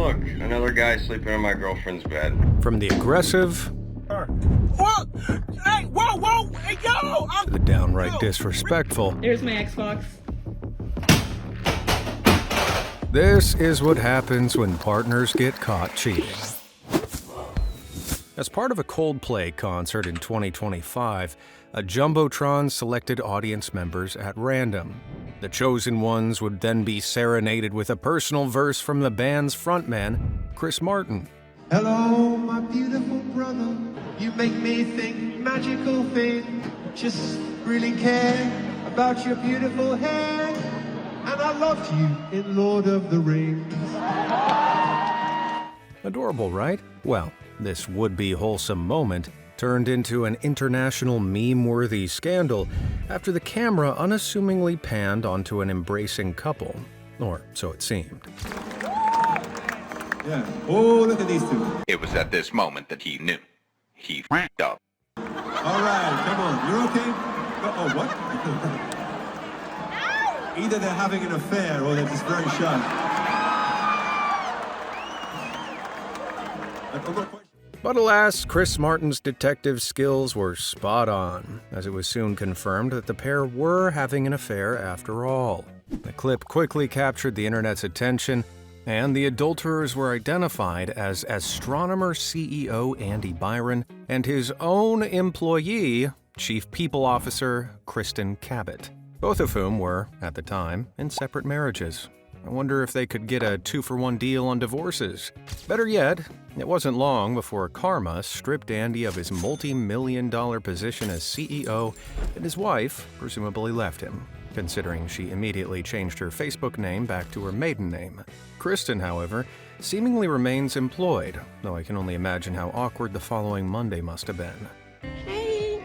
look, another guy sleeping in my girlfriend's bed. From the aggressive... Whoa! Hey, whoa! Hey, yo! to the downright disrespectful. There's my Xbox. This is what happens when partners get caught cheating. As part of a Coldplay concert in 2025, a Jumbotron selected audience members at random. The chosen ones would then be serenaded with a personal verse from the band's frontman, Chris Martin. Hello, my beautiful brother. You make me think magical things. Just really care about your beautiful hair. And I loved you in Lord of the Rings. Adorable, right? Well, this would-be wholesome moment turned into an international meme-worthy scandal after the camera unassumingly panned onto an embracing couple. Or so it seemed. Yeah. Oh, look at these two. It was at this moment that he knew. He f***ed up. All right, come on. You're okay? Oh, what? Either they're having an affair or they're just very shy. But alas, Chris Martin's detective skills were spot on, as it was soon confirmed that the pair were having an affair after all. The clip quickly captured the internet's attention, and the adulterers were identified as astronomer CEO Andy Byron and his own employee, Chief People Officer Kristen Cabot, both of whom were, at the time, in separate marriages. I wonder if they could get a 2-for-1 deal on divorces. Better yet, it wasn't long before karma stripped Andy of his multi-million-dollar position as CEO, and his wife presumably left him, considering she immediately changed her Facebook name back to her maiden name. Kristen, however, seemingly remains employed, though I can only imagine how awkward the following Monday must have been. Hey.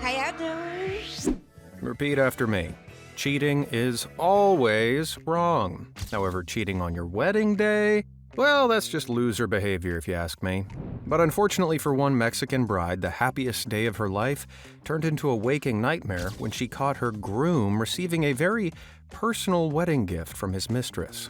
How y'all doing? Repeat after me. Cheating is always wrong. However, cheating on your wedding day? Well, that's just loser behavior if you ask me. But unfortunately for one Mexican bride, the happiest day of her life turned into a waking nightmare when she caught her groom receiving a very personal wedding gift from his mistress.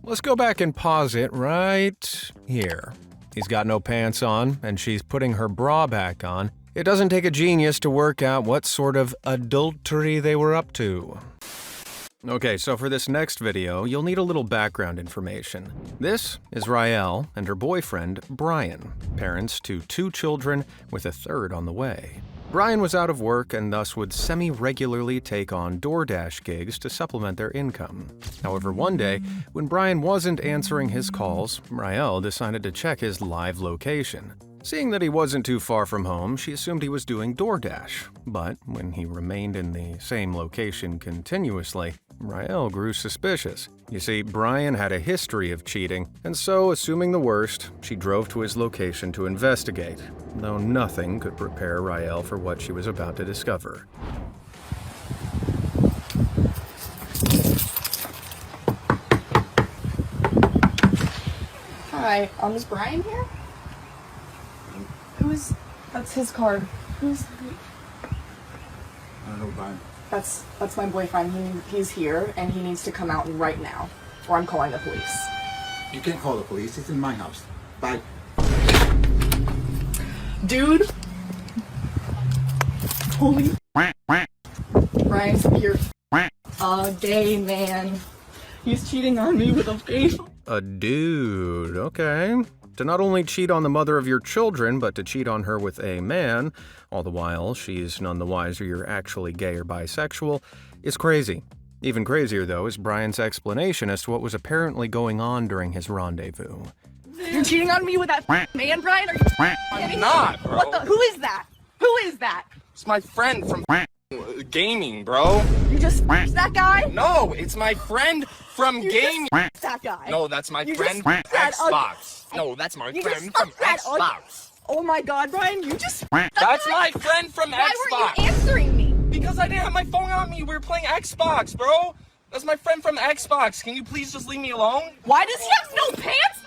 Let's go back and pause it right here. He's got no pants on, and she's putting her bra back on. It doesn't take a genius to work out what sort of adultery they were up to. Okay, so for this next video, you'll need a little background information. This is Rael and her boyfriend, Brian, parents to 2 children with a third on the way. Brian was out of work and thus would semi-regularly take on DoorDash gigs to supplement their income. However, one day, when Brian wasn't answering his calls, Rael decided to check his live location. Seeing that he wasn't too far from home, she assumed he was doing DoorDash. But when he remained in the same location continuously, Rael grew suspicious. You see, Brian had a history of cheating, and so, assuming the worst, she drove to his location to investigate, though nothing could prepare Rael for what she was about to discover. Hi, is Brian here? That's his card. I don't know, Brian. That's my boyfriend. He's here, and he needs to come out right now, or I'm calling the police. You can't call the police. It's in my house. Bye. Dude! Holy... Brian, you're a gay man. He's cheating on me with a face. A dude, okay. To not only cheat on the mother of your children, but to cheat on her with a man, all the while she's none the wiser you're actually gay or bisexual, is crazy. Even crazier, though, is Brian's explanation as to what was apparently going on during his rendezvous. You're cheating on me with that man, Brian? Are you I'm not, bro. What the? Who is that? Who is that? It's my friend from gaming, bro. You just that guy? No, it's my friend from gaming. That guy. No, that's my You friend just from said Xbox. No, that's my You friend just from said Xbox. Oh my God, Brian, you just... That's my friend from Why Xbox. weren't you answering me? Because I didn't have my phone on me. We were playing Xbox, bro. That's my friend from Xbox. Can you please just leave me alone? Why does he have no pants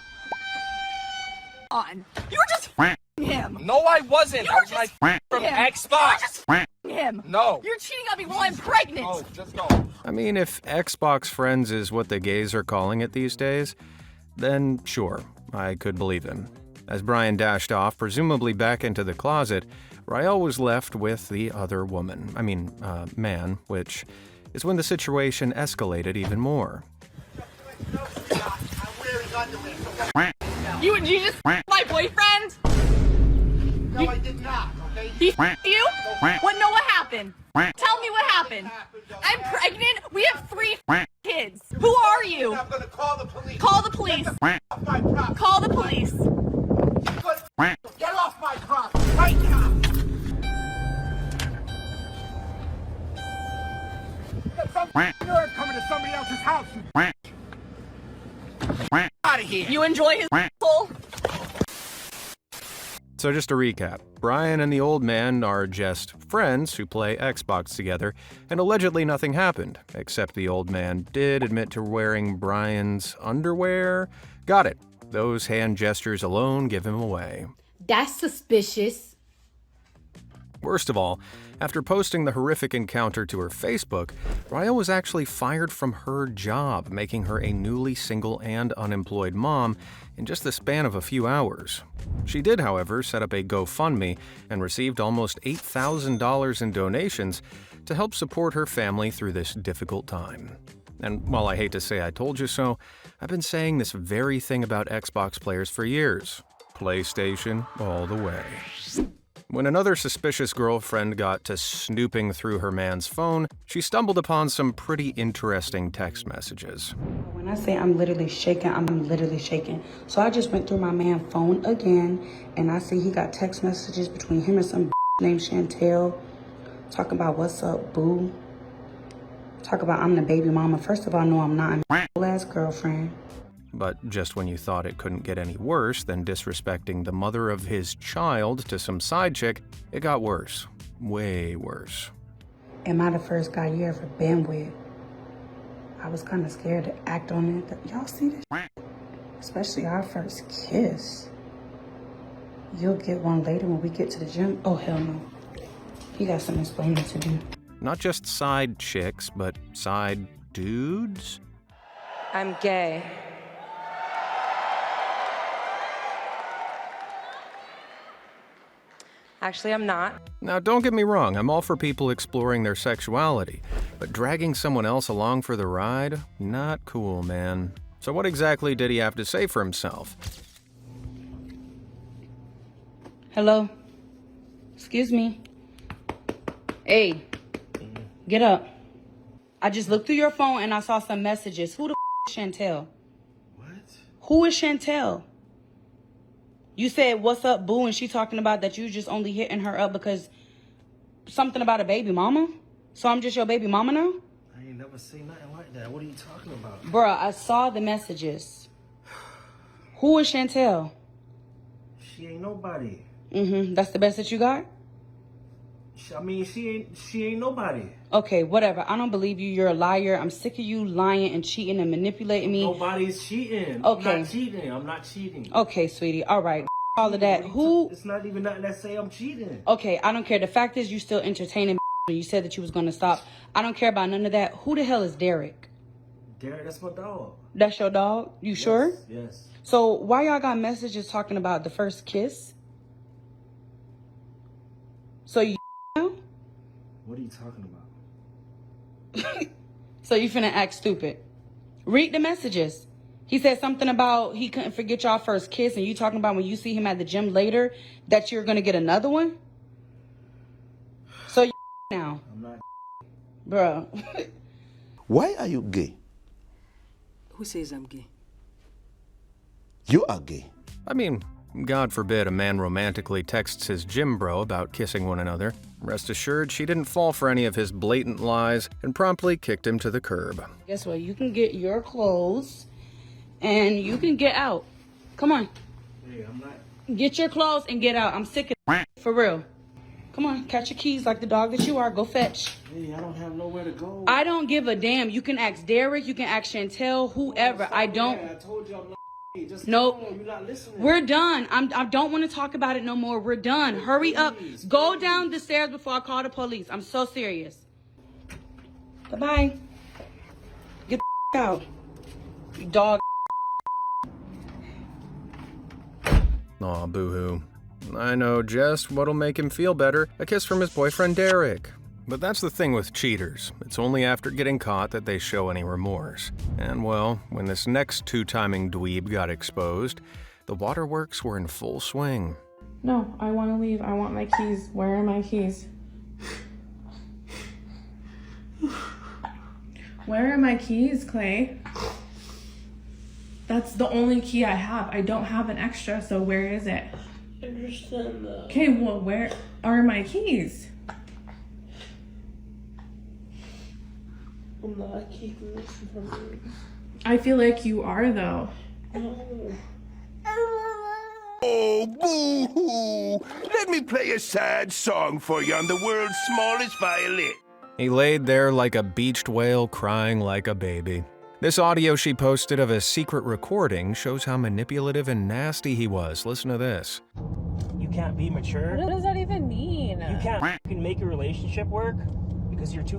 on? You were just him. No, I wasn't. You That were was my just friend from him. You were Xbox. just him. No. You're cheating on me while I'm pregnant. Oh, just go. I mean, if Xbox friends is what the gays are calling it these days, then sure, I could believe him. As Brian dashed off, presumably back into the closet, Rael was left with the other woman. Man, which is when the situation escalated even more. You just my boyfriend? No, I did not, okay? He you? What? No, what happened? Tell me what happened. I'm pregnant. We have 3 kids. Who are you? I'm gonna call the police. Call the police. Off my property. Call the police. Get off my property right now. Get some nerd coming to somebody else's house. Out of here. You enjoy his asshole? So just to recap, Brian and the old man are just friends who play Xbox together, and allegedly nothing happened, except the old man did admit to wearing Brian's underwear. Got it. Those hand gestures alone give him away. That's suspicious. Worst of all, after posting the horrific encounter to her Facebook, Rael was actually fired from her job, making her a newly single and unemployed mom in just the span of a few hours. She did, however, set up a GoFundMe and received almost $8,000 in donations to help support her family through this difficult time. And while I hate to say I told you so, I've been saying this very thing about Xbox players for years. PlayStation all the way. When another suspicious girlfriend got to snooping through her man's phone, she stumbled upon some pretty interesting text messages. When I say I'm literally shaking, I'm literally shaking. So I just went through my man's phone again, and I see he got text messages between him and some named Chantel, talking about what's up, boo. Talk about I'm the baby mama. First of all, no, I'm not. I'm your ass girlfriend. But just when you thought it couldn't get any worse than disrespecting the mother of his child to some side chick, it got worse. Way worse. Am I the first guy you ever been with? I was kind of scared to act on it. Y'all see this? Especially our first kiss. You'll get one later when we get to the gym. Oh, hell no. He got some explaining to do. Not just side chicks, but side dudes? I'm gay. Actually, I'm not. Now, don't get me wrong, I'm all for people exploring their sexuality, but dragging someone else along for the ride? Not cool, man. So what exactly did he have to say for himself? Hello? Excuse me? Hey, get up. I just looked through your phone and I saw some messages. Who the is Chantel? What? Who is Chantel? You said, what's up, boo, and she talking about that you just only hitting her up because something about a baby mama? So I'm just your baby mama now? I ain't never seen nothing like that. What are you talking about? Bruh, I saw the messages. Who is Chantel? She ain't nobody. That's the best that you got? She ain't nobody. Okay, whatever. I don't believe you. You're a liar. I'm sick of you lying and cheating and manipulating me. Nobody's cheating. Okay. I'm not cheating. Okay, sweetie. All right. All of that. Who? It's not even nothing that say I'm cheating. Okay, I don't care. The fact is you still entertaining when you said that you was going to stop. I don't care about none of that. Who the hell is Derek? Derek, that's my dog. That's your dog? You sure? Yes. So why y'all got messages talking about the first kiss? So you now? What are you talking about? So you finna act stupid. Read the messages. He said something about he couldn't forget y'all first kiss, and you talking about when you see him at the gym later that you're gonna get another one? So you now. I'm not. Bruh. Why are you gay? Who says I'm gay? You are gay. I mean, God forbid a man romantically texts his gym bro about kissing one another. Rest assured, she didn't fall for any of his blatant lies and promptly kicked him to the curb. Guess what? You can get your clothes and you can get out. Come on. Hey, I'm not. Get your clothes and get out. I'm sick of for real. Come on, catch your keys like the dog that you are. Go fetch. Hey, I don't have nowhere to go. I don't give a damn. You can ask Derek. You can ask Chantel. Whoever. I don't. I told you I'm not. Just Nope. come on, you're not listening. We're done. I don't want to talk about it no more. We're done. Hurry up. Go down the stairs before I call the police. I'm so serious. Bye-bye. Get the out. You dog. Aw, boo-hoo. I know just what'll make him feel better. A kiss from his boyfriend Derek. But that's the thing with cheaters. It's only after getting caught that they show any remorse. And well, when this next two-timing dweeb got exposed, the waterworks were in full swing. No, I want to leave. I want my keys. Where are my keys? Where are my keys, Clay? That's the only key I have. I don't have an extra, so where is it? I understand that. Okay, well, where are my keys? I'm not keeping this from you. I feel like you are, though. No. Oh, boo-hoo! Let me play a sad song for you on the world's smallest violin. He laid there like a beached whale crying like a baby. This audio she posted of a secret recording shows how manipulative and nasty he was. Listen to this. You can't be mature. What does that even mean? You can't f***ing make a relationship work because you're too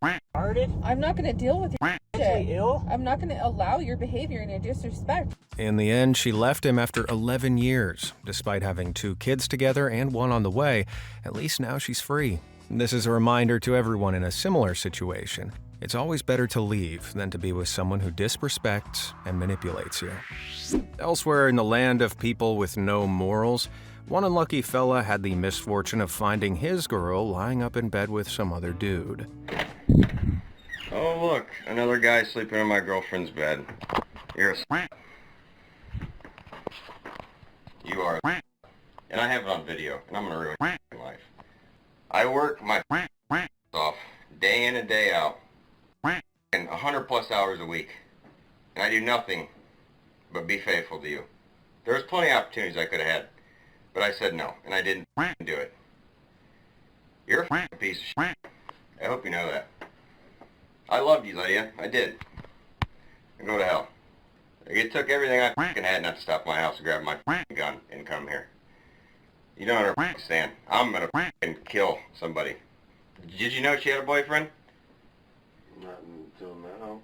retarded. I'm not gonna deal with your Mentally shit. ill. I'm not gonna allow your behavior and your disrespect. In the end, she left him after 11 years. Despite having 2 kids together and 1 on the way, at least now she's free. This is a reminder to everyone in a similar situation. It's always better to leave than to be with someone who disrespects and manipulates you. Elsewhere in the land of people with no morals, one unlucky fella had the misfortune of finding his girl lying up in bed with some other dude. Oh, look, another guy sleeping in my girlfriend's bed. You're a You are a and I have it on video, and I'm gonna ruin your life. I work my off day in and day out, and 100+ hours a week, and I do nothing but be faithful to you. There's plenty of opportunities I could have had, but I said no, and I didn't do it. You're a piece of shit. I hope you know that. I loved you, Lydia. I did. And go to hell. It took everything I had not to stop my house and grab my gun and come here. You don't understand. I'm gonna kill somebody. Did you know she had a boyfriend? Not until now.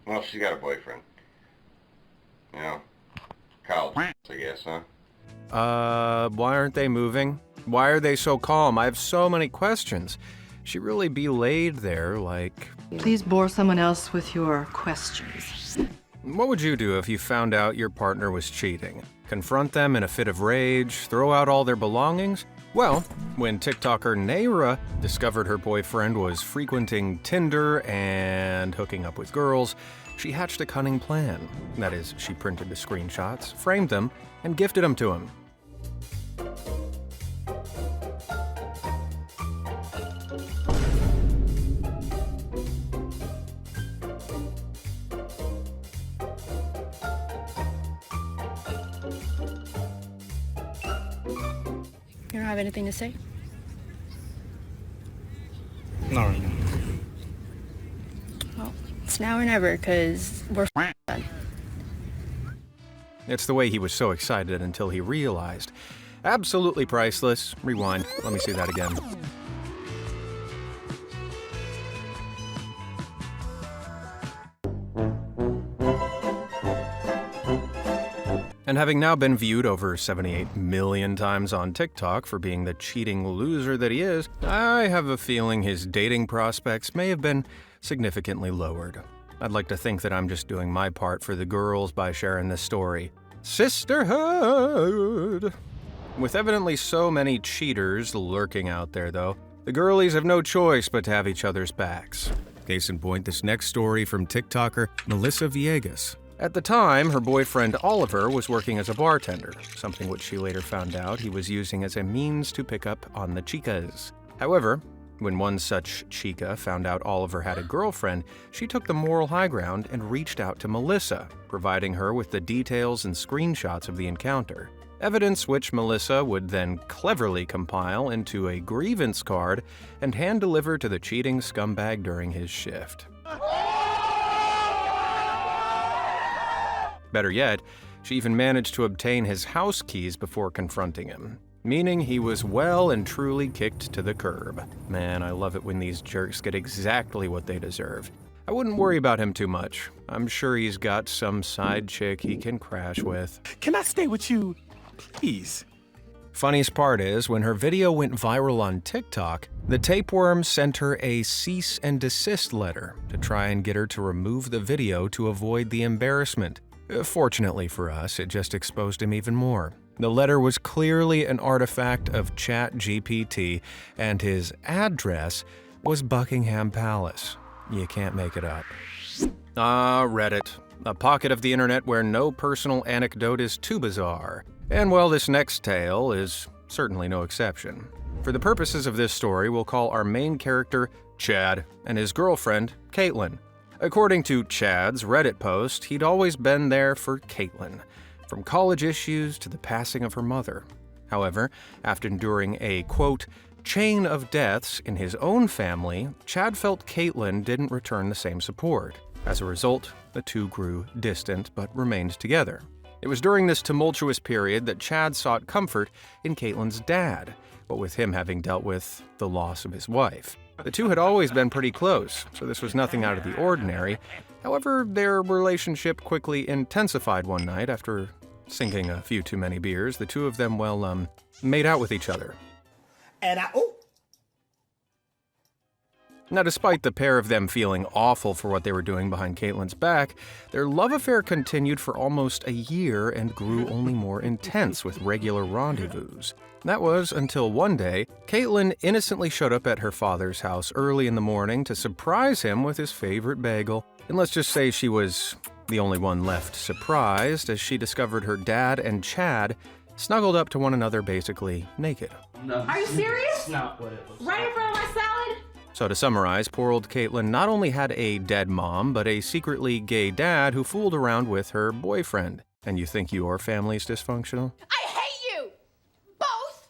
Well, she's got a boyfriend. You know, college, I guess, huh? Why aren't they moving? Why are they so calm? I have so many questions. She really be laid there like... Please bore someone else with your questions. What would you do if you found out your partner was cheating? Confront them in a fit of rage? Throw out all their belongings? Well, when TikToker Nayra discovered her boyfriend was frequenting Tinder and hooking up with girls, she hatched a cunning plan. That is, she printed the screenshots, framed them, and gifted them to him. You don't have anything to say? Not right now. Well, it's now or never, because we're done. It's the way he was so excited until he realized. Absolutely priceless. Rewind. Let me see that again. And having now been viewed over 78 million times on TikTok for being the cheating loser that he is, I have a feeling his dating prospects may have been significantly lowered. I'd like to think that I'm just doing my part for the girls by sharing this story. Sisterhood! With evidently so many cheaters lurking out there, though, the girlies have no choice but to have each other's backs. Case in point, this next story from TikToker Melissa Villegas. At the time, her boyfriend Oliver was working as a bartender, something which she later found out he was using as a means to pick up on the chicas. However, when one such chica found out Oliver had a girlfriend, she took the moral high ground and reached out to Melissa, providing her with the details and screenshots of the encounter. evidence which Melissa would then cleverly compile into a grievance card and hand-deliver to the cheating scumbag during his shift. Better yet, she even managed to obtain his house keys before confronting him, meaning he was well and truly kicked to the curb. Man, I love it when these jerks get exactly what they deserve. I wouldn't worry about him too much. I'm sure he's got some side chick he can crash with. Can I stay with you, please? Funniest part is, when her video went viral on TikTok, the tapeworm sent her a cease and desist letter to try and get her to remove the video to avoid the embarrassment. Fortunately for us, it just exposed him even more. The letter was clearly an artifact of ChatGPT, and his address was Buckingham Palace. You can't make it up. Ah, Reddit. A pocket of the internet where no personal anecdote is too bizarre. And well, this next tale is certainly no exception. For the purposes of this story, we'll call our main character Chad and his girlfriend, Caitlin. According to Chad's Reddit post, he'd always been there for Caitlin, from college issues to the passing of her mother. However, after enduring a, quote, chain of deaths in his own family, Chad felt Caitlin didn't return the same support. As a result, the two grew distant but remained together. It was during this tumultuous period that Chad sought comfort in Caitlin's dad, but with him having dealt with the loss of his wife. The two had always been pretty close, so this was nothing out of the ordinary. However, their relationship quickly intensified one night after sinking a few too many beers. The two of them, made out with each other. Now, despite the pair of them feeling awful for what they were doing behind Caitlin's back, their love affair continued for almost a year and grew only more intense with regular rendezvous. That was until one day, Caitlin innocently showed up at her father's house early in the morning to surprise him with his favorite bagel. And let's just say she was the only one left surprised as she discovered her dad and Chad snuggled up to one another basically naked. No. Are you serious? That's not what it was. Right in front of my salad? So to summarize, poor old Caitlin not only had a dead mom, but a secretly gay dad who fooled around with her boyfriend. And you think your family's dysfunctional? I hate you! Both!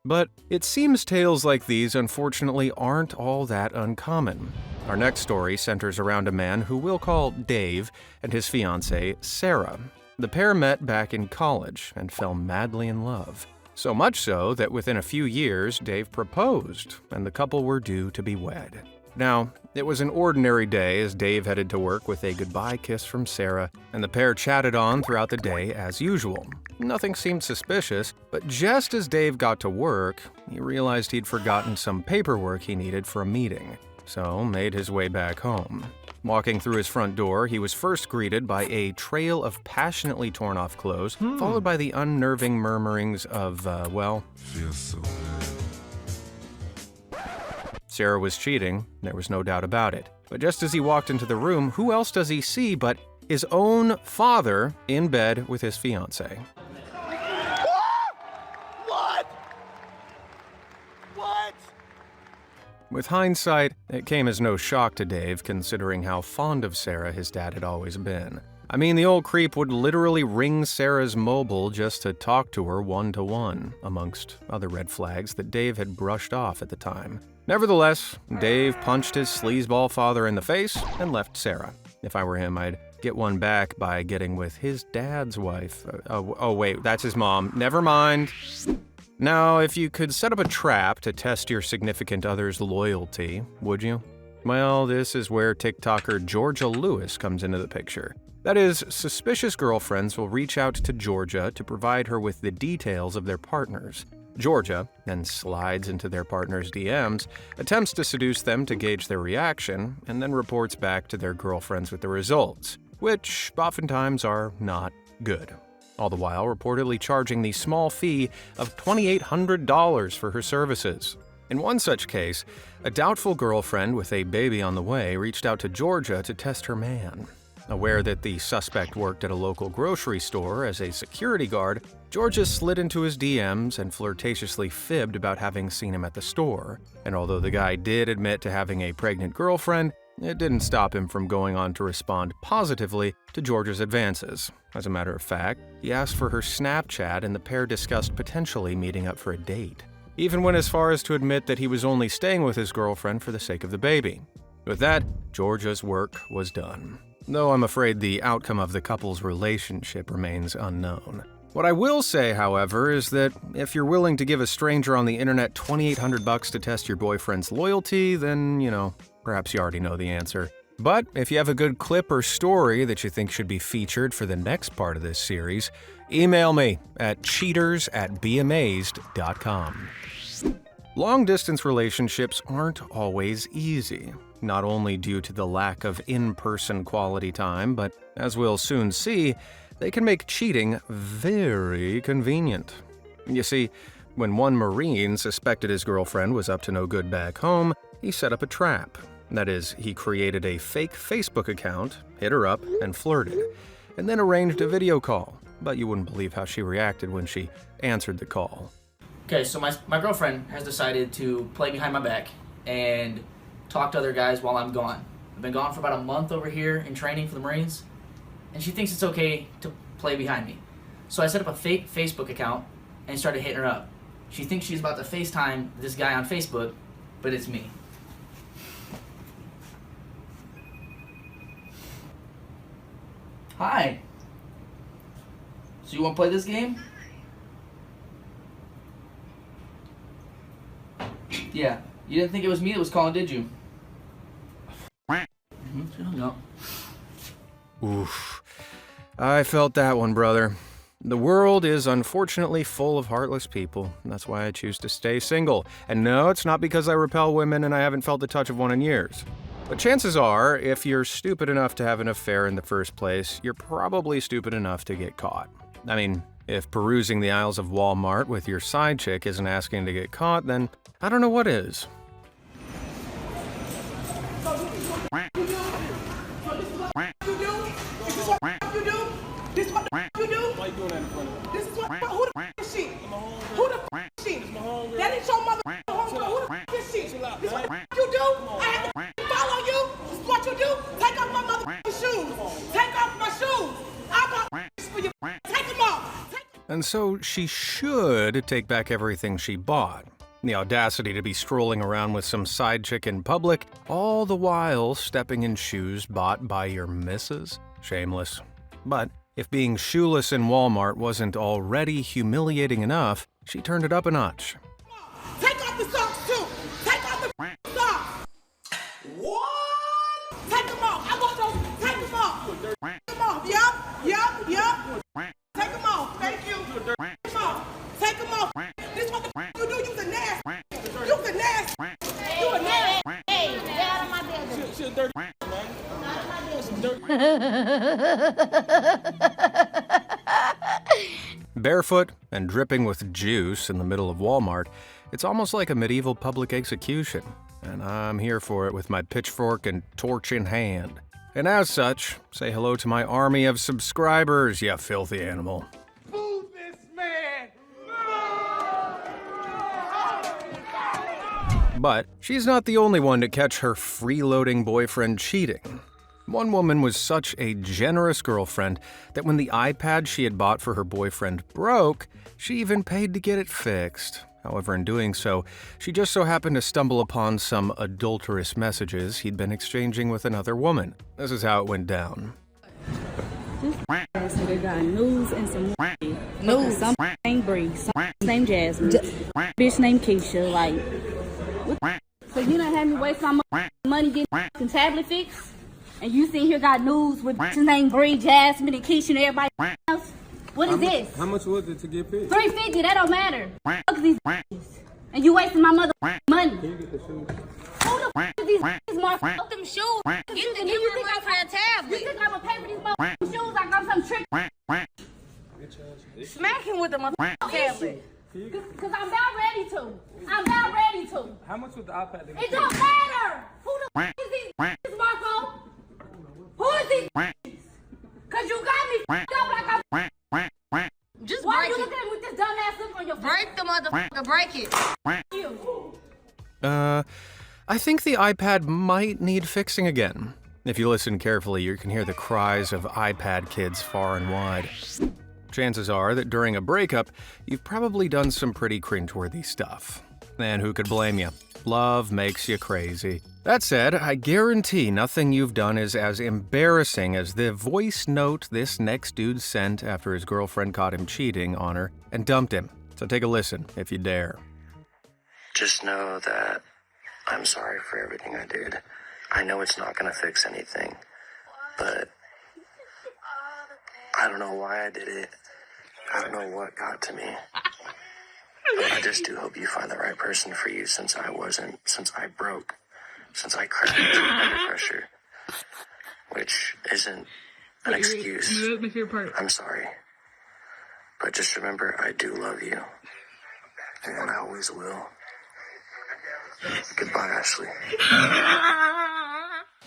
But it seems tales like these, unfortunately, aren't all that uncommon. Our next story centers around a man who we'll call Dave and his fiancée, Sarah. The pair met back in college and fell madly in love. So much so that within a few years, Dave proposed, and the couple were due to be wed. Now, it was an ordinary day as Dave headed to work with a goodbye kiss from Sarah, and the pair chatted on throughout the day as usual. Nothing seemed suspicious, but just as Dave got to work, he realized he'd forgotten some paperwork he needed for a meeting, so made his way back home. Walking through his front door, he was first greeted by a trail of passionately torn-off clothes, followed by the unnerving murmurings of, feels so good. Sarah was cheating, there was no doubt about it. But just as he walked into the room, who else does he see but his own father in bed with his fiancée? With hindsight, it came as no shock to Dave, considering how fond of Sarah his dad had always been. I mean, the old creep would literally ring Sarah's mobile just to talk to her one-to-one, amongst other red flags that Dave had brushed off at the time. Nevertheless, Dave punched his sleazeball father in the face and left Sarah. If I were him, I'd get one back by getting with his dad's wife. Oh wait, that's his mom. Never mind. Now, if you could set up a trap to test your significant other's loyalty, would you? Well, this is where TikToker Georgia Lewis comes into the picture. That is, suspicious girlfriends will reach out to Georgia to provide her with the details of their partners. Georgia then slides into their partner's DMs, attempts to seduce them to gauge their reaction, and then reports back to their girlfriends with the results, which oftentimes are not good. All the while reportedly charging the small fee of $2,800 for her services. In one such case, a doubtful girlfriend with a baby on the way reached out to Georgia to test her man. Aware that the suspect worked at a local grocery store as a security guard, Georgia slid into his DMs and flirtatiously fibbed about having seen him at the store. And although the guy did admit to having a pregnant girlfriend, It didn't stop him from going on to respond positively to Georgia's advances. As a matter of fact, he asked for her Snapchat and the pair discussed potentially meeting up for a date. He even went as far as to admit that he was only staying with his girlfriend for the sake of the baby. With that, Georgia's work was done. Though I'm afraid the outcome of the couple's relationship remains unknown. What I will say, however, is that if you're willing to give a stranger on the internet $2,800 to test your boyfriend's loyalty, then, perhaps you already know the answer. But if you have a good clip or story that you think should be featured for the next part of this series, email me at cheaters@beamazed.com. Long-distance relationships aren't always easy, not only due to the lack of in-person quality time, but as we'll soon see, they can make cheating very convenient. You see, when one Marine suspected his girlfriend was up to no good back home, he set up a trap. That is, he created a fake Facebook account, hit her up, and flirted, and then arranged a video call. But you wouldn't believe how she reacted when she answered the call. Okay, so my girlfriend has decided to play behind my back and talk to other guys while I'm gone. I've been gone for about a month over here in training for the Marines, and she thinks it's okay to play behind me. So I set up a fake Facebook account and started hitting her up. She thinks she's about to FaceTime this guy on Facebook, but it's me. Hi. So you want to play this game? Yeah. You didn't think it was me that was calling, did you? She hung up. Oof. I felt that one, brother. The world is unfortunately full of heartless people. That's why I choose to stay single. And no, it's not because I repel women and I haven't felt the touch of one in years. But chances are, if you're stupid enough to have an affair in the first place, you're probably stupid enough to get caught. I mean, if perusing the aisles of Walmart with your side chick isn't asking to get caught, then I don't know what is. And so she should take back everything she bought. The audacity to be strolling around with some side chick in public, all the while stepping in shoes bought by your missus? Shameless. But if being shoeless in Walmart wasn't already humiliating enough, she turned it up a notch. Take off the socks too! Take off the socks! What? Take them off! I want those! Take them off! Take them off! Yup! Take them off! Thank you! Take them off! Take them off! This what the you do? You's a nasty! You's a nasty! You a nasty! Hey, get out of my business! She's a dirty man. Barefoot and dripping with juice in the middle of Walmart, it's almost like a medieval public execution, and I'm here for it with my pitchfork and torch in hand. And as such, say hello to my army of subscribers, you filthy animal. Move this man! But she's not the only one to catch her freeloading boyfriend cheating. One woman was such a generous girlfriend that when the iPad she had bought for her boyfriend broke, she even paid to get it fixed. However, in doing so, she just so happened to stumble upon some adulterous messages he'd been exchanging with another woman. This is how it went down. This nigga got news and some news. Some named Bree, some named Jasmine, bitch named Keisha. Like, what? So you done had me waste my money getting fucking tablet fixed, and you sitting here got news with bitches named Bree, Jasmine, and Keisha, and everybody else. What is this? How much was it to get fixed? $350. That don't matter. Fuck these bitches, and you wasting my mother money. Can you get the shoes? Who the fuck is these bitches, motherfucker? Fuck them shoes. Get the money for that tablet. You think I'm gonna pay for these motherfucking shoes? I got some trick. Smack him with the motherfucking tablet. Cause I'm about ready to. How much was the iPad? It don't matter. Who the fuck is these bitches, Marco? Who is these bitches? Cause you got me fucked up like I'm. Just Why break you it. looking at me with this dumbass look on your face? Break the motherfucker, break it. You. I I think the iPad might need fixing again. If you listen carefully, you can hear the cries of iPad kids far and wide. Chances are that during a breakup, you've probably done some pretty cringeworthy stuff. And who could blame you? Love makes you crazy. That said, I guarantee nothing you've done is as embarrassing as the voice note this next dude sent after his girlfriend caught him cheating on her and dumped him. So take a listen, if you dare. Just know that I'm sorry for everything I did. I know it's not going to fix anything, but I don't know why I did it. I don't know what got to me. But I just do hope you find the right person for you since I broke, since I cracked under pressure, which isn't an excuse. I'm sorry. But just remember, I do love you. And I always will. Goodbye, Ashley.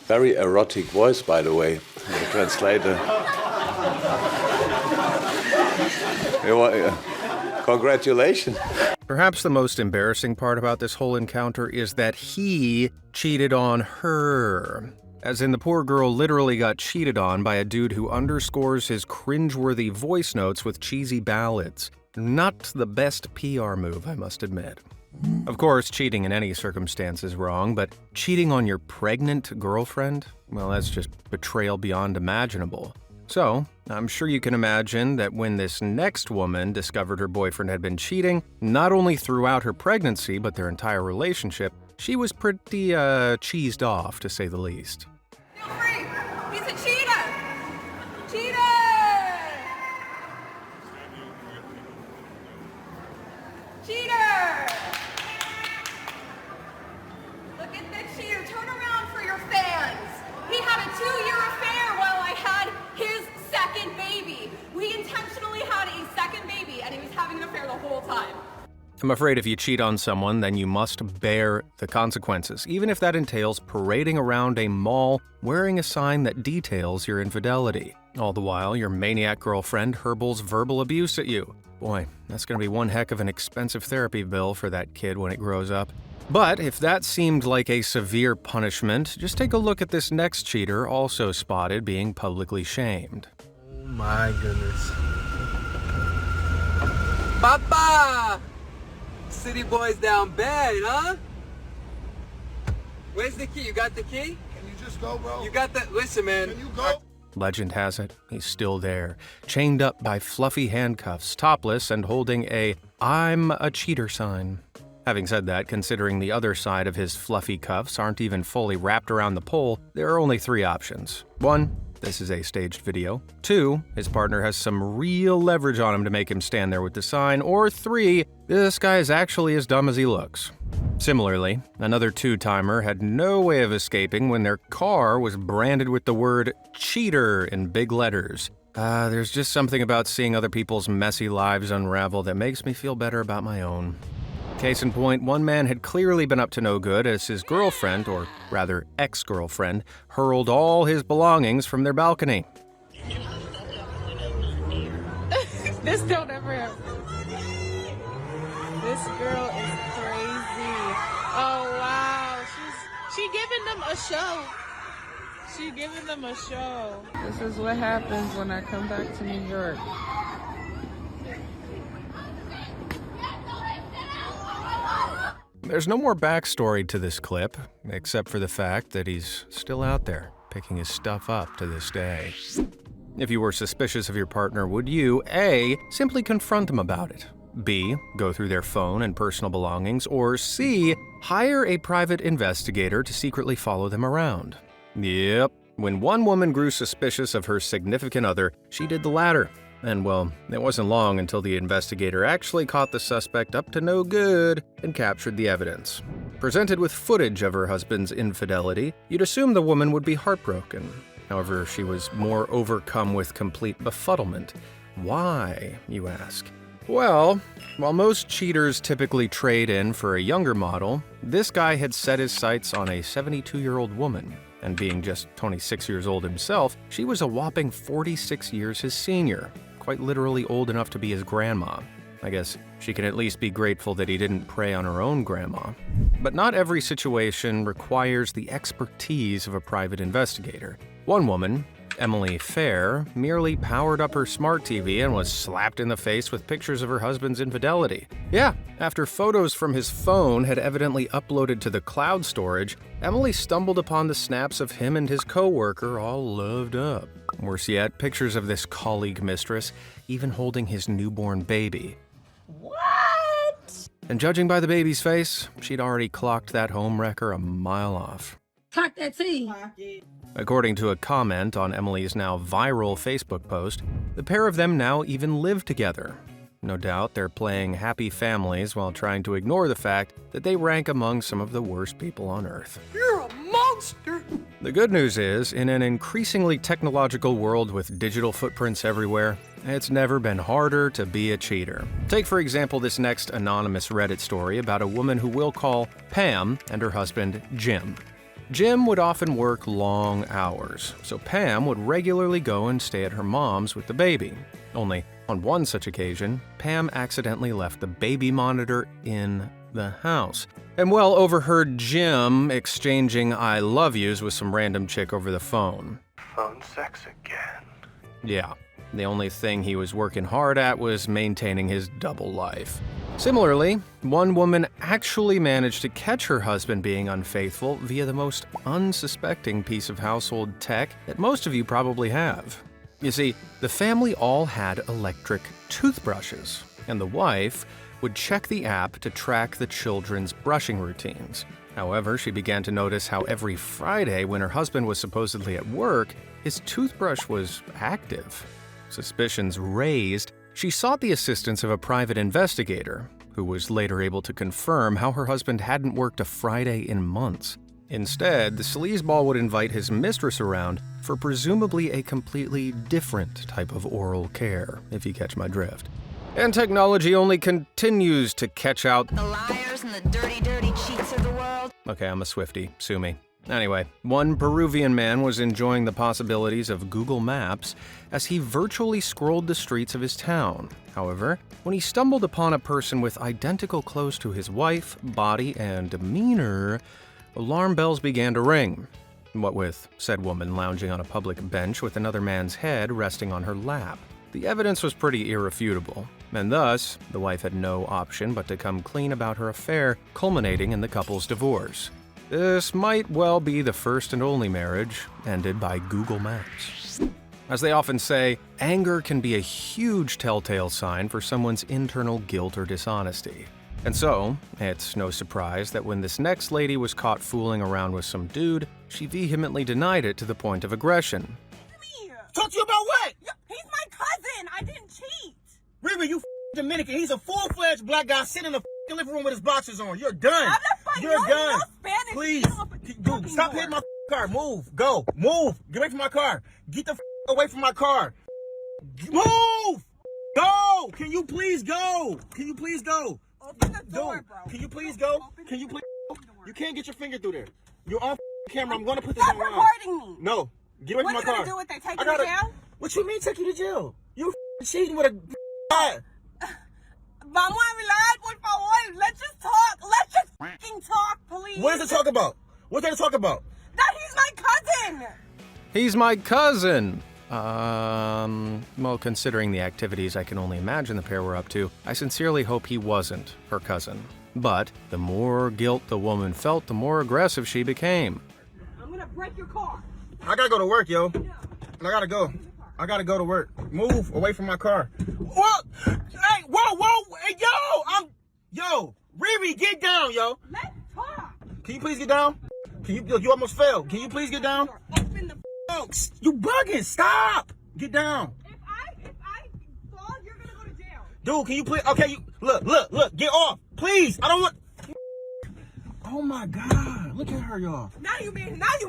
Very erotic voice, by the way, the translator. Congratulations. Perhaps the most embarrassing part about this whole encounter is that he cheated on her. As in, the poor girl literally got cheated on by a dude who underscores his cringeworthy voice notes with cheesy ballads. Not the best PR move, I must admit. Of course, cheating in any circumstance is wrong, but cheating on your pregnant girlfriend? Well, that's just betrayal beyond imaginable. So, I'm sure you can imagine that when this next woman discovered her boyfriend had been cheating, not only throughout her pregnancy, but their entire relationship, she was pretty, cheesed off, to say the least. Feel free. He's a cheater. Cheater. Cheater. Look at the cheater. Turn around for your fans. He had a 2-year affair while I had his second baby. We intentionally had a second baby, and he was having an affair the whole time. I'm afraid if you cheat on someone, then you must bear the consequences, even if that entails parading around a mall wearing a sign that details your infidelity. All the while, your maniac girlfriend hurbles verbal abuse at you. Boy, that's going to be one heck of an expensive therapy bill for that kid when it grows up. But if that seemed like a severe punishment, just take a look at this next cheater also spotted being publicly shamed. Oh my goodness. Papa! City boys down bad, huh? Where's the key? You got the key? Can you just go, bro? You got the... Listen, man. Can you go? Legend has it, he's still there, chained up by fluffy handcuffs, topless, and holding a "I'm a cheater" sign. Having said that, considering the other side of his fluffy cuffs aren't even fully wrapped around the pole, there are only 3 options. 1, this is a staged video. 2, his partner has some real leverage on him to make him stand there with the sign. Or 3, this guy is actually as dumb as he looks. Similarly, another 2-timer had no way of escaping when their car was branded with the word "cheater" in big letters. There's just something about seeing other people's messy lives unravel that makes me feel better about my own. Case in point, one man had clearly been up to no good as his girlfriend, or rather ex-girlfriend, hurled all his belongings from their balcony. This don't ever happen. This girl is crazy. Oh wow, she giving them a show. She giving them a show. This is what happens when I come back to New York. There's no more backstory to this clip, except for the fact that he's still out there, picking his stuff up to this day. If you were suspicious of your partner, would you, A, simply confront them about it, B, go through their phone and personal belongings, or C, hire a private investigator to secretly follow them around? Yep, when one woman grew suspicious of her significant other, she did the latter. And well, it wasn't long until the investigator actually caught the suspect up to no good and captured the evidence. Presented with footage of her husband's infidelity, you'd assume the woman would be heartbroken. However, she was more overcome with complete befuddlement. Why, you ask? Well, while most cheaters typically trade in for a younger model, this guy had set his sights on a 72-year-old woman. And being just 26 years old himself, she was a whopping 46 years his senior, quite literally old enough to be his grandma. I guess she can at least be grateful that he didn't prey on her own grandma. But not every situation requires the expertise of a private investigator. One woman, Emily Fair, merely powered up her smart TV and was slapped in the face with pictures of her husband's infidelity. Yeah, after photos from his phone had evidently uploaded to the cloud storage, Emily stumbled upon the snaps of him and his co-worker all loved up. Worse yet, pictures of this colleague mistress even holding his newborn baby. What? And judging by the baby's face, she'd already clocked that homewrecker a mile off. Clock that tea. According to a comment on Emily's now viral Facebook post, the pair of them now even live together. No doubt they're playing happy families while trying to ignore the fact that they rank among some of the worst people on Earth. You're a monster. The good news is, in an increasingly technological world with digital footprints everywhere, it's never been harder to be a cheater. Take, for example, this next anonymous Reddit story about a woman who we'll call Pam and her husband, Jim. Jim would often work long hours, so Pam would regularly go and stay at her mom's with the baby. Only, on one such occasion, Pam accidentally left the baby monitor in the house, and well overheard Jim exchanging I love yous with some random chick over the phone. Phone sex again. Yeah, the only thing he was working hard at was maintaining his double life. Similarly, one woman actually managed to catch her husband being unfaithful via the most unsuspecting piece of household tech that most of you probably have. You see, the family all had electric toothbrushes, and the wife would check the app to track the children's brushing routines. However, she began to notice how every Friday, when her husband was supposedly at work, his toothbrush was active. Suspicions raised, she sought the assistance of a private investigator, who was later able to confirm how her husband hadn't worked a Friday in months. Instead, the sleazeball would invite his mistress around for presumably a completely different type of oral care, if you catch my drift. And technology only continues to catch out the liars and the dirty, dirty cheats of the world. Okay, I'm a Swiftie, sue me. Anyway, one Peruvian man was enjoying the possibilities of Google Maps as he virtually scrolled the streets of his town. However, when he stumbled upon a person with identical clothes to his wife, body, and demeanor, alarm bells began to ring. What with said woman lounging on a public bench with another man's head resting on her lap. The evidence was pretty irrefutable, and thus, the wife had no option but to come clean about her affair, culminating in the couple's divorce. This might well be the first and only marriage ended by Google Maps. As they often say, anger can be a huge telltale sign for someone's internal guilt or dishonesty. And so, it's no surprise that when this next lady was caught fooling around with some dude, she vehemently denied it to the point of aggression. Talk to you about what? He's my cousin. I didn't cheat. Riri, you Dominican. He's a full-fledged black guy sitting in the living room with his boxers on. You're done. I'm not fighting. You're done. No Spanish. Please. Dude, stop hitting my car. Move. Go. Move. Get away from my car. Get the away from my car. Move. Go. Can you please go? Can you please go? Open the door, Dude, bro. can you please go? Can you please go? You can't get your finger through there. You're on camera. I'm going to put this Stop online. recording me. No. Get away from my car. What are you going to do with that? Take you to jail? What you mean take you to jail? You cheating with a guy. Vamos a hablar, por favor. Let's just talk. Let's just fucking talk, please. What is it talk about? What's there to talk about? That he's my cousin. He's my cousin! Well, considering the activities I can only imagine the pair were up to, I sincerely hope he wasn't her cousin. But the more guilt the woman felt, the more aggressive she became. I'm gonna break your car. I gotta go to work, yo. I gotta go. I gotta go to work. Move away from my car. What? Hey, whoa, hey, yo, Riri, get down, yo. Let's talk. Can you please get down? You almost fell. Can you please get down? Open the You bugging, stop. Get down. If I fall, you're gonna go to jail. Dude, can you please, okay, look, get off. Please, I don't want. Oh my God, look at her, y'all. Now you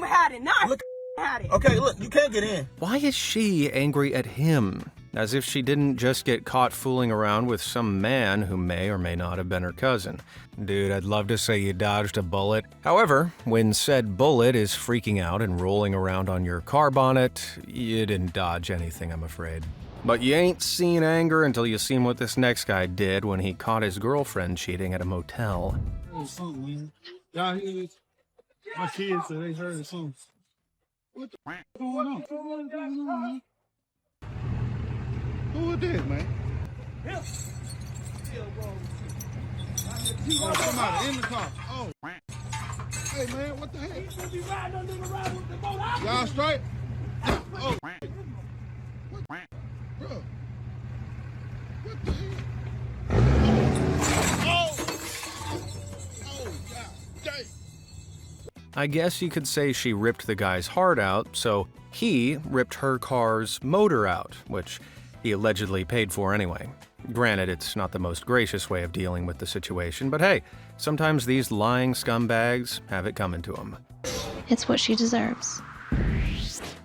had it. Now Look, I had it. okay, look, you can't get in. Why is she angry at him? As if she didn't just get caught fooling around with some man who may or may not have been her cousin. Dude, I'd love to say you dodged a bullet. However, when said bullet is freaking out and rolling around on your car bonnet, you didn't dodge anything, I'm afraid. But you ain't seen anger until you seen what this next guy did when he caught his girlfriend cheating at a motel. Y'all hear this? My kids said they heard it soon. What the going on? Who is this, man? Oh, somebody in the car. Oh. Hey, man, what the heck? Y'all straight? Oh. What? Bro. What the heck? Oh. Oh, God. Dang. I guess you could say she ripped the guy's heart out, so he ripped her car's motor out, which he allegedly paid for anyway. Granted, it's not the most gracious way of dealing with the situation, but hey, sometimes these lying scumbags have it coming to them. It's what she deserves.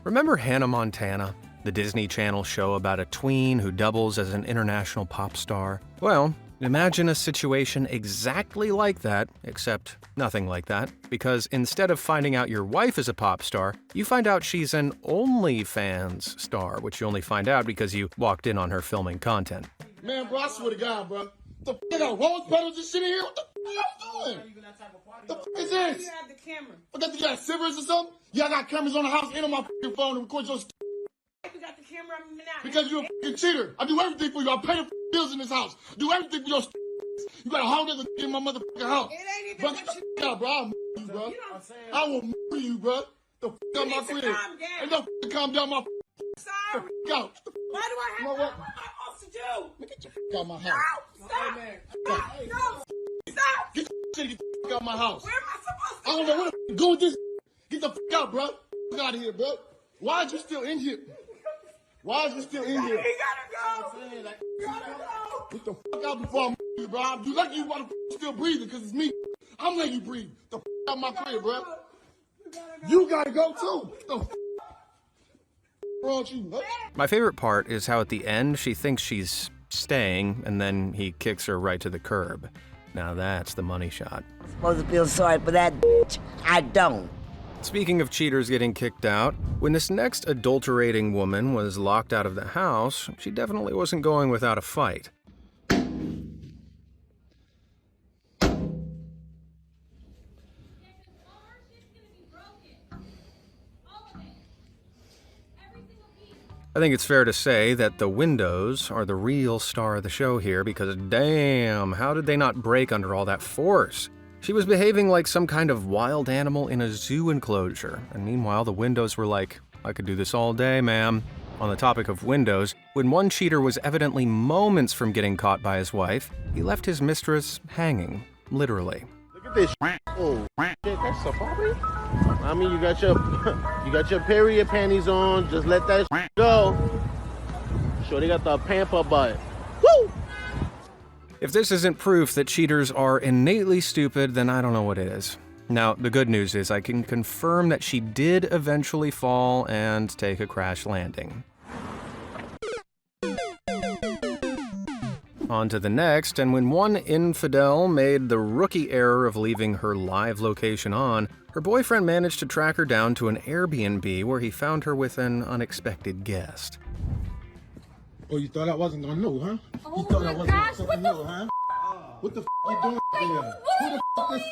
Remember Hannah Montana, the Disney Channel show about a tween who doubles as an international pop star? Well, imagine a situation exactly like that, except nothing like that, because instead of finding out your wife is a pop star, you find out she's an OnlyFans star, which you only find out because you walked in on her filming content. Man, bro, I swear to God, bro. The f*** got rose petals and shit in here? What the f*** y'all doing? The f*** is this? You have the camera. What, you got servers or something? Y'all got cameras on the house and on my f***ing phone to record your st***. You got the camera on me now. Because you're a f***ing cheater. I do everything for you. I pay the f***ing bills in this house. Do everything for your st***. You got a whole other in my motherfucking house. It ain't even bro, get the f*** out, bro. I'll you, bro. I will you, bro. The f*** out my crib. And the f*** calm down my f*** out. Why do I have what else to do? Get the f*** out my house. Stop! Stop! Stop! Get your shit, get the f*** out my house. Where am I supposed to go? I don't know where the f*** go with this. Get the f*** out, bro. Get out of here, bro. Why is you still in here? Why is you still in here? You gotta go. You gotta go. Get the f*** out before I'm you, bro. You lucky you want to still breathing, because it's me. I'm letting you breathe. The f*** out my crib, bro. You gotta go too. The f*** wrong with you, bro? My favorite part is how at the end she thinks she's staying, and then he kicks her right to the curb. Now that's the money shot. I'm supposed to feel sorry for that bitch. I don't. Speaking of cheaters getting kicked out, when this next adulterating woman was locked out of the house, she definitely wasn't going without a fight. I think it's fair to say that the windows are the real star of the show here because damn, how did they not break under all that force? She was behaving like some kind of wild animal in a zoo enclosure, and meanwhile the windows were like, I could do this all day, ma'am. On the topic of windows, when one cheater was evidently moments from getting caught by his wife, he left his mistress hanging, literally. Look at this. Oh, shit, that's safari? I mean, you got your period panties on. Just let that go. Sure, they got the pamper butt. Woo! If this isn't proof that cheaters are innately stupid, then I don't know what is. Now, the good news is I can confirm that she did eventually fall and take a crash landing. On to the next, and when one infidel made the rookie error of leaving her live location on, her boyfriend managed to track her down to an Airbnb where he found her with an unexpected guest. Oh, you thought I wasn't gonna know, huh? Oh you thought my I wasn't gosh, gonna know, huh? What the f you doing here? Who the f is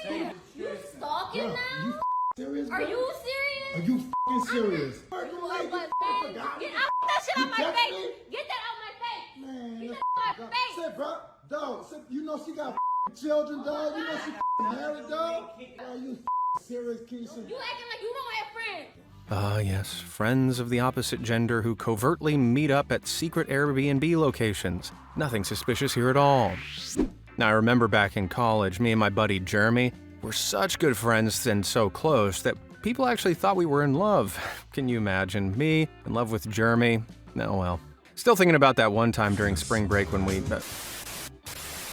You stalking now? You serious, bro? Are you serious? Are you f***ing serious? Get out that shit out my face! Get that out my face! Man, Get that out my face! Say, bro, dog, you know she got children, dog. You know she married, dog. Are you serious, Keisha? You acting like you don't have friends. Ah, yes, friends of the opposite gender who covertly meet up at secret Airbnb locations. Nothing suspicious here at all. Now, I remember back in college, me and my buddy Jeremy were such good friends and so close that people actually thought we were in love. Can you imagine? Me in love with Jeremy? No, well. Still thinking about that one time during spring break when we...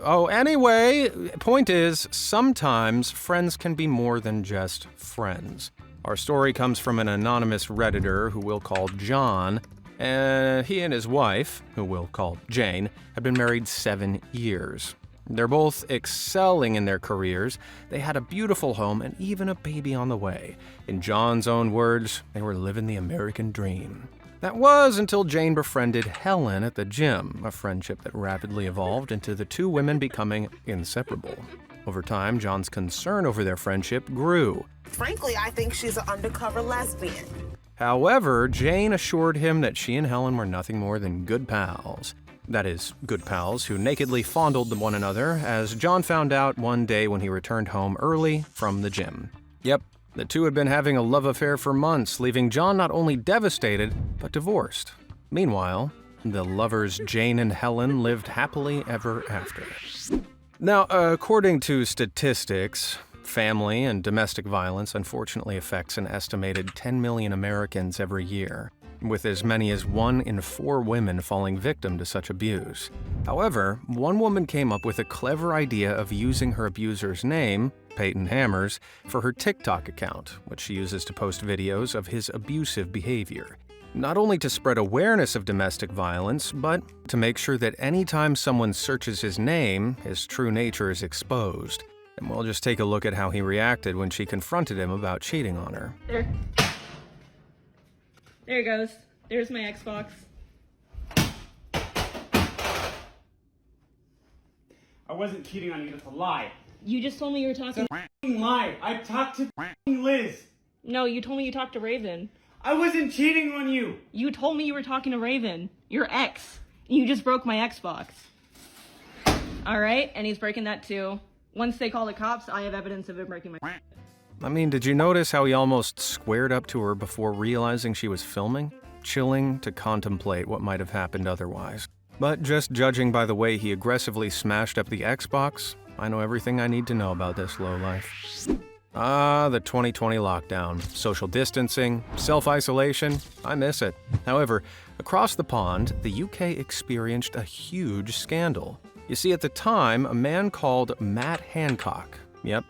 Anyway, point is, sometimes friends can be more than just friends. Our story comes from an anonymous Redditor who we'll call John, and he and his wife, who we'll call Jane, have been married 7 years. They're both excelling in their careers. They had a beautiful home and even a baby on the way. In John's own words, they were living the American dream. That was until Jane befriended Helen at the gym, a friendship that rapidly evolved into the two women becoming inseparable. Over time, John's concern over their friendship grew. Frankly, I think she's an undercover lesbian. However, Jane assured him that she and Helen were nothing more than good pals. That is, good pals who nakedly fondled one another, as John found out one day when he returned home early from the gym. Yep, the two had been having a love affair for months, leaving John not only devastated, but divorced. Meanwhile, the lovers Jane and Helen lived happily ever after. Now, according to statistics, family and domestic violence unfortunately affects an estimated 10 million Americans every year, with as many as 1 in 4 women falling victim to such abuse. However, one woman came up with a clever idea of using her abuser's name, Peyton Hammers, for her TikTok account, which she uses to post videos of his abusive behavior. Not only to spread awareness of domestic violence, but to make sure that anytime someone searches his name, his true nature is exposed. And we'll just take a look at how he reacted when she confronted him about cheating on her. There it goes. There's my Xbox. I wasn't cheating on you, that's a lie. You just told me you were talking. It's a f***ing lie. I talked to f***ing Liz. No, you told me you talked to Raven. I wasn't cheating on you. You told me you were talking to Raven, your ex. And you just broke my Xbox. Alright, and he's breaking that too. Once they call the cops, I have evidence of him breaking my. I mean, did you notice how he almost squared up to her before realizing she was filming? Chilling to contemplate what might have happened otherwise. But just judging by the way he aggressively smashed up the Xbox, I know everything I need to know about this lowlife. The 2020 lockdown, social distancing, self-isolation, I miss it. However, across the pond, the UK experienced a huge scandal. You see, at the time, a man called Matt Hancock, yep,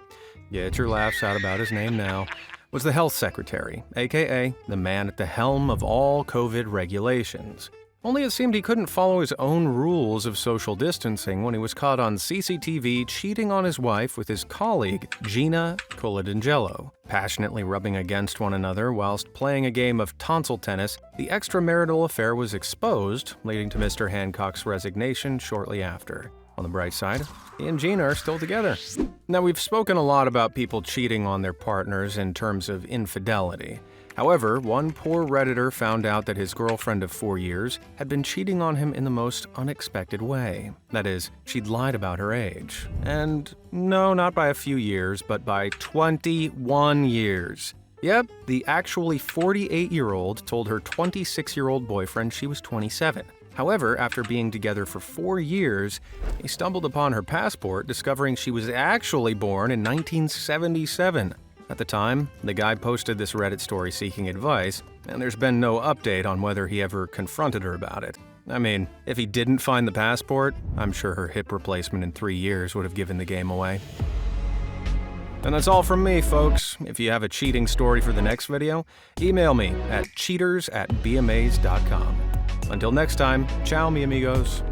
get your laughs out about his name now, was the health secretary, aka the man at the helm of all COVID regulations. Only it seemed he couldn't follow his own rules of social distancing when he was caught on CCTV cheating on his wife with his colleague, Gina Coladangello. Passionately rubbing against one another whilst playing a game of tonsil tennis, the extramarital affair was exposed, leading to Mr. Hancock's resignation shortly after. On the bright side, he and Gina are still together. Now, we've spoken a lot about people cheating on their partners in terms of infidelity. However, one poor Redditor found out that his girlfriend of 4 years had been cheating on him in the most unexpected way. That is, she'd lied about her age. And no, not by a few years, but by 21 years. Yep, the actually 48-year-old told her 26-year-old boyfriend she was 27. However, after being together for 4 years, he stumbled upon her passport, discovering she was actually born in 1977. At the time, the guy posted this Reddit story seeking advice, and there's been no update on whether he ever confronted her about it. I mean, if he didn't find the passport, I'm sure her hip replacement in 3 years would have given the game away. And that's all from me, folks. If you have a cheating story for the next video, email me at cheaters@bmas.com. Until next time, ciao, mi amigos.